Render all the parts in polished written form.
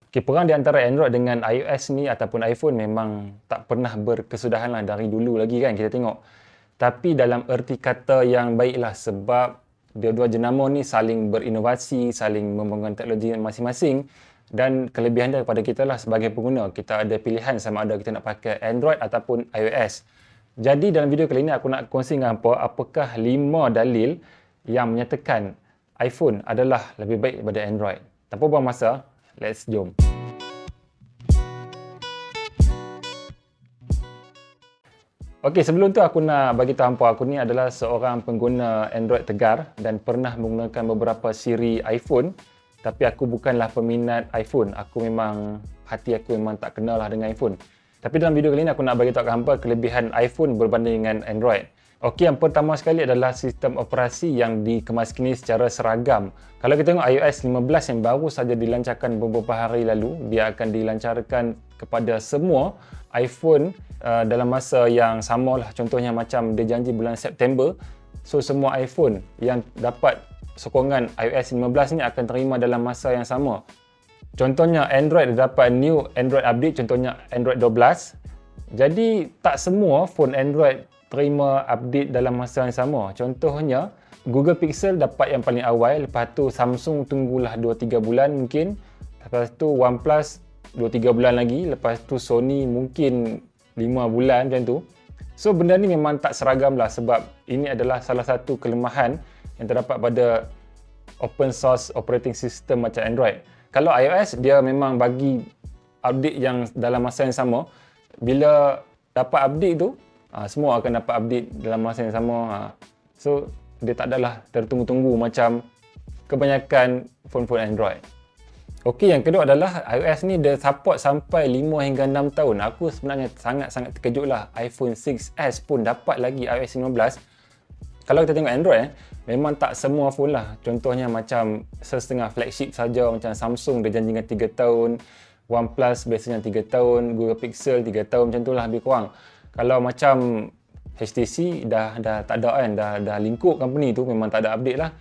Okay, perang di antara Android dengan iOS ni ataupun iPhone memang tak pernah berkesudahan lah dari dulu lagi kan kita tengok. Tapi dalam erti kata yang baiklah sebab dua-dua jenama ni saling berinovasi, saling membangun teknologi masing-masing dan kelebihan dia kepada kita lah sebagai pengguna. Kita ada pilihan sama ada kita nak pakai Android ataupun iOS. Jadi dalam video kali ini aku nak kongsi dengan hampa apakah 5 dalil yang menyatakan iPhone adalah lebih baik daripada Android. Tanpa buang masa, let's jom. Okey, sebelum tu aku nak bagi tahu hampa aku ni adalah seorang pengguna Android tegar dan pernah menggunakan beberapa siri iPhone, tapi aku bukanlah peminat iPhone. Hati aku memang tak kenal lah dengan iPhone. Tapi dalam video kali ni aku nak bagi tahu kat hampa kelebihan iPhone berbanding dengan Android. Okey, yang pertama sekali adalah sistem operasi yang dikemas kini secara seragam. Kalau kita tengok iOS 15 yang baru saja dilancarkan beberapa hari lalu, dia akan dilancarkan kepada semua iPhone dalam masa yang sama lah. Contohnya macam dia janji bulan September. So semua iPhone yang dapat sokongan iOS 15 ni akan terima dalam masa yang sama. Contohnya Android dia dapat new Android update, contohnya Android 12. Jadi tak semua phone Android terima update dalam masa yang sama. Contohnya Google Pixel dapat yang paling awal, lepas tu Samsung tunggulah 2-3 bulan mungkin. Lepas tu OnePlus 2-3 bulan lagi, lepas tu Sony mungkin 5 bulan macam tu. So benda ni memang tak seragam lah sebab ini adalah salah satu kelemahan yang terdapat pada open source operating system macam Android. Kalau iOS dia memang bagi update yang dalam masa yang sama. Bila dapat update tu, semua akan dapat update dalam masa yang sama. So dia tak adalah tertunggu-tunggu macam kebanyakan phone-phone Android. Okey, yang kedua adalah iOS ni dia support sampai 5 hingga 6 tahun. Aku sebenarnya sangat-sangat terkejut lah. iPhone 6s pun dapat lagi iOS 15. Kalau kita tengok Android, memang tak semua phone lah. Contohnya macam setengah flagship saja, macam Samsung dia janjikan 3 tahun, OnePlus biasanya 3 tahun, Google Pixel 3 tahun, macam tu lah lebih kurang. Kalau macam HTC dah tak ada kan, dah lingkup company tu, memang tak ada update lah.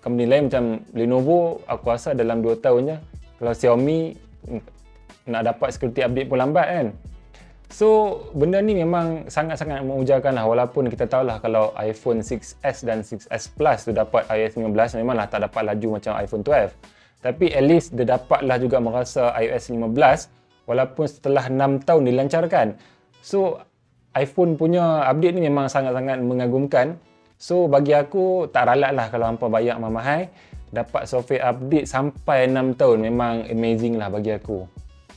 Company lain macam Lenovo, aku rasa dalam 2 tahun je. Kalau Xiaomi nak dapat security update pun lambat kan. So benda ni memang sangat-sangat mengujarkan lah, walaupun kita tahu lah kalau iPhone 6s dan 6s Plus tu dapat iOS 15 memanglah tak dapat laju macam iPhone 12. Tapi at least dia dapatlah juga merasa iOS 15 walaupun setelah 6 tahun dilancarkan. So iPhone punya update ni memang sangat-sangat mengagumkan. So bagi aku tak ralat lah kalau hampa bayar mahal-mahal dapat software update sampai 6 tahun. Memang amazing lah bagi aku.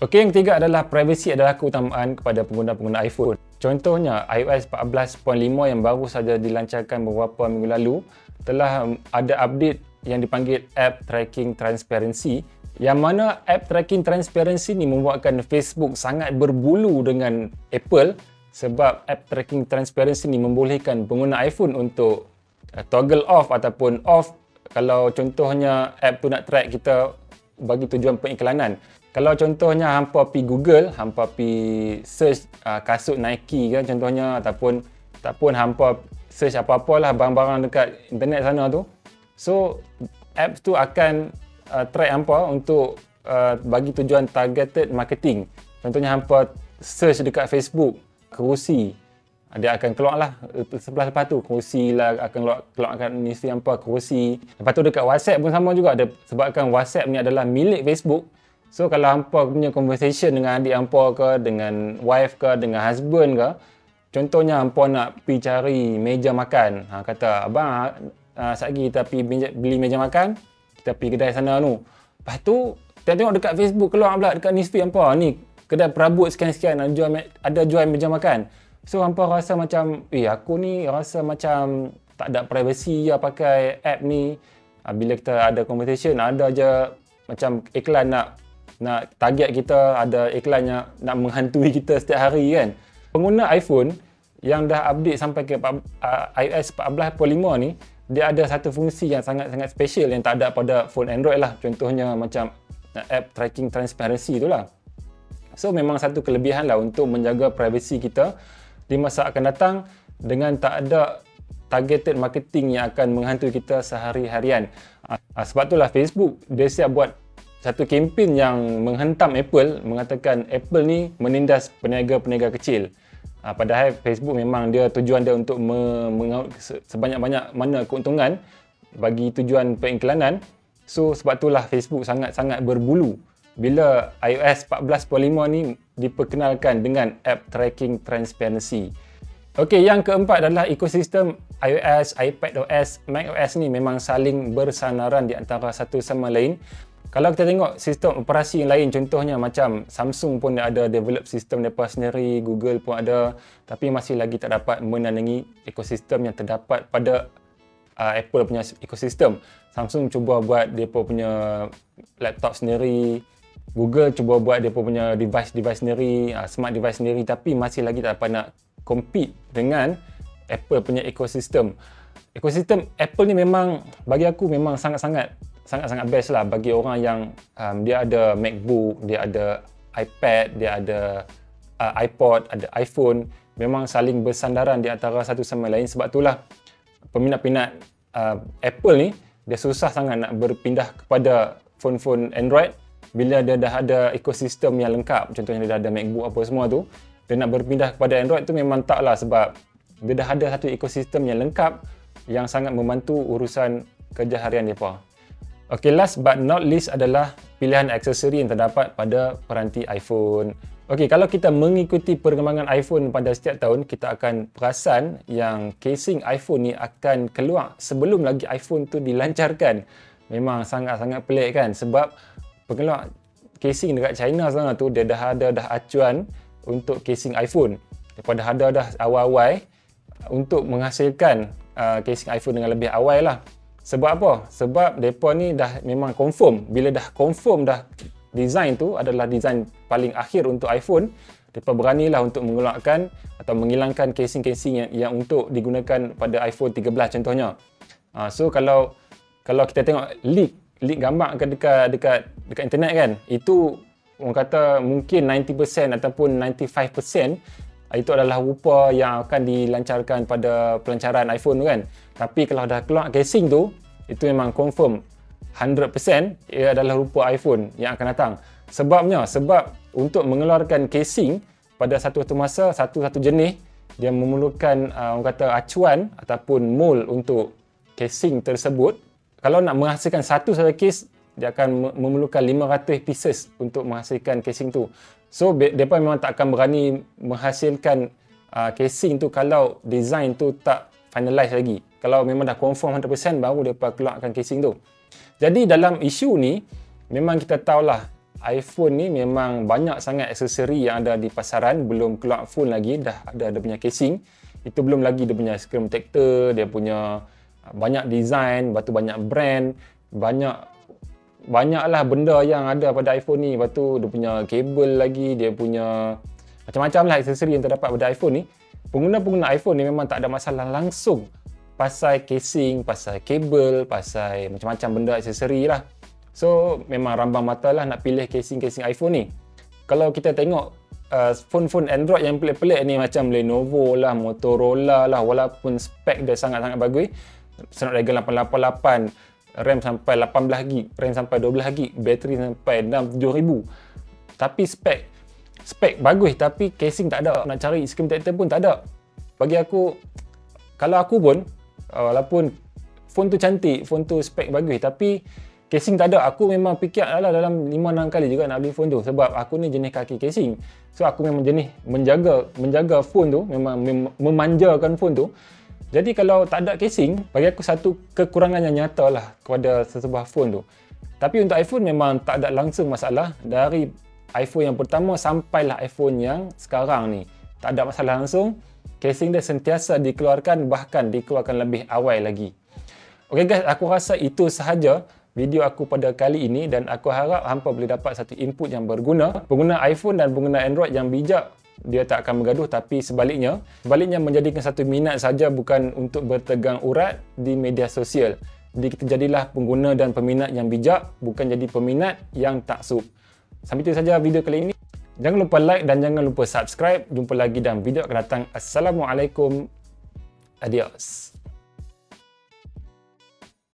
Okey, yang ketiga adalah privacy adalah keutamaan kepada pengguna-pengguna iPhone. Contohnya iOS 14.5 yang baru saja dilancarkan beberapa minggu lalu telah ada update yang dipanggil App Tracking Transparency, yang mana App Tracking Transparency ni membuatkan Facebook sangat berbulu dengan Apple sebab App Tracking Transparency ni membolehkan pengguna iPhone untuk toggle off ataupun off kalau contohnya app tu nak track kita bagi tujuan periklanan. Kalau contohnya hampa pergi Google, hampa pergi search kasut Nike kan contohnya, ataupun hampa search apa-apalah barang-barang dekat internet sana tu. So apps tu akan track hampa untuk bagi tujuan targeted marketing. Contohnya hampa search dekat Facebook kerusi, dia akan keluarlah sebelah lepas tu kerusi lah, akan keluarkan newsfeed hampa kerusi. Lepas tu dekat WhatsApp pun sama juga, ada sebabkan WhatsApp ni adalah milik Facebook. So kalau hampa punya conversation dengan adik hampa ke, dengan wife ke, dengan husband ke, contohnya hampa nak pergi cari meja makan, kata abang sekejap kita pergi beli meja makan, kita pergi kedai sana tu. Lepas tu tengok dekat Facebook keluar pula dekat newsfeed hampa ni kedai perabot sekian-sekian ada jual meja makan. So hampa rasa macam aku ni rasa macam tak ada privacy je pakai app ni. Bila kita ada conversation ada je macam iklan nak target kita, ada iklannya nak menghantui kita setiap hari kan. Pengguna iPhone yang dah update sampai ke iOS 14.5 ni, dia ada satu fungsi yang sangat-sangat special yang tak ada pada phone Android lah. Contohnya macam app tracking transparency tu lah. So memang satu kelebihan lah untuk menjaga privacy kita di masa akan datang dengan tak ada targeted marketing yang akan menghantui kita sehari-harian. Sebab itulah Facebook dia siap buat satu kempen yang menghentam Apple, mengatakan Apple ni menindas peniaga-peniaga kecil. Padahal Facebook memang dia tujuan dia untuk mengaut sebanyak-banyak mana keuntungan bagi tujuan periklanan. So sebab itulah Facebook sangat-sangat berbulu bila iOS 14.5 ni diperkenalkan dengan App Tracking Transparency. Okey, yang keempat adalah ekosistem iOS, iPadOS, macOS ni memang saling bersanaran di antara satu sama lain. Kalau kita tengok sistem operasi yang lain, contohnya macam Samsung pun ada develop sistem mereka sendiri, Google pun ada, tapi masih lagi tak dapat menandingi ekosistem yang terdapat pada Apple punya ekosistem. Samsung cuba buat mereka punya laptop sendiri, Google cuba buat mereka punya device sendiri, smart device sendiri, tapi masih lagi tak dapat nak compete dengan Apple punya ekosistem. Ekosistem Apple ni memang bagi aku memang sangat-sangat best lah bagi orang yang dia ada MacBook, dia ada iPad, dia ada iPod, ada iPhone, memang saling bersandaran di antara satu sama lain. Sebab itulah peminat-peminat Apple ni dia susah sangat nak berpindah kepada phone-phone Android bila dia dah ada ekosistem yang lengkap. Contohnya dia dah ada MacBook apa semua tu, dia nak berpindah kepada Android tu memang tak lah, sebab dia dah ada satu ekosistem yang lengkap yang sangat membantu urusan kerja harian mereka. Okay, last but not least adalah pilihan aksesori yang terdapat pada peranti iPhone. Okay, kalau kita mengikuti perkembangan iPhone pada setiap tahun, kita akan perasan yang casing iPhone ni akan keluar sebelum lagi iPhone tu dilancarkan. Memang sangat-sangat pelik kan, sebab pengeluar casing dekat China sana tu dia dah ada acuan untuk casing iPhone. Daripada ada dah awal-awal untuk menghasilkan casing iPhone dengan lebih awal lah. Sebab apa? Sebab mereka ni dah memang confirm. Bila dah confirm dah design tu adalah design paling akhir untuk iPhone, mereka beranilah untuk mengeluarkan atau menghilangkan casing-casing yang untuk digunakan pada iPhone 13 contohnya. So kalau kita tengok leak gambar dekat internet kan, itu orang kata mungkin 90% ataupun 95% itu adalah rupa yang akan dilancarkan pada pelancaran iPhone tu kan. Tapi kalau dah keluar casing tu, itu memang confirm 100% ia adalah rupa iPhone yang akan datang. Sebab untuk mengeluarkan casing pada satu masa, satu jenis, dia memerlukan orang kata acuan ataupun mold untuk casing tersebut. Kalau nak menghasilkan satu saja case, dia akan memerlukan 500 pieces untuk menghasilkan casing tu. So, mereka memang tak akan berani menghasilkan casing tu kalau design tu tak finalize lagi. Kalau memang dah confirm 100% baru mereka keluarkan casing tu. Jadi dalam isu ni, memang kita tahulah iPhone ni memang banyak sangat aksesori yang ada di pasaran. Belum keluar phone lagi, dah ada dia punya casing. Itu belum lagi dia punya screen protector, dia punya banyak design, lepas tu banyak brand, banyaklah benda yang ada pada iPhone ni. Lepas tu dia punya kabel lagi, dia punya macam-macam lah aksesori yang terdapat pada iPhone ni. Pengguna-pengguna iPhone ni memang tak ada masalah langsung pasal casing, pasal kabel, pasal macam-macam benda aksesori lah. So memang rambang mata lah nak pilih casing-casing iPhone ni. Kalau kita tengok phone-phone Android yang pelik-pelik ni macam Lenovo lah, Motorola lah, walaupun spek dia sangat-sangat bagus, Snapdragon 888, RAM sampai 18GB, RAM sampai 12GB, bateri sampai 6-7000. Tapi spek bagus, tapi casing tak ada. Nak cari screen protector pun tak ada. Bagi aku, kalau aku pun, walaupun phone tu cantik, phone tu spek bagus, tapi casing tak ada, aku memang fikir lah dalam 5-6 kali juga nak beli phone tu. Sebab aku ni jenis kaki casing. So aku memang jenis menjaga phone tu, memang memanjakan phone tu. Jadi kalau tak ada casing, bagi aku satu kekurangan yang nyata lah kepada sesebuah phone tu. Tapi untuk iPhone memang tak ada langsung masalah. Dari iPhone yang pertama sampailah iPhone yang sekarang ni, tak ada masalah langsung. Casing dia sentiasa dikeluarkan, bahkan dikeluarkan lebih awal lagi. Okay guys, aku rasa itu sahaja video aku pada kali ini, dan aku harap hampa boleh dapat satu input yang berguna. Pengguna iPhone dan pengguna Android yang bijak, dia tak akan bergaduh, tapi sebaliknya menjadikan satu minat saja, bukan untuk bertegang urat di media sosial. Jadi kita jadilah pengguna dan peminat yang bijak, bukan jadi peminat yang taksub. Sampai itu saja video kali ini. Jangan lupa like dan jangan lupa subscribe. Jumpa lagi dalam video akan datang. Assalamualaikum. Adios.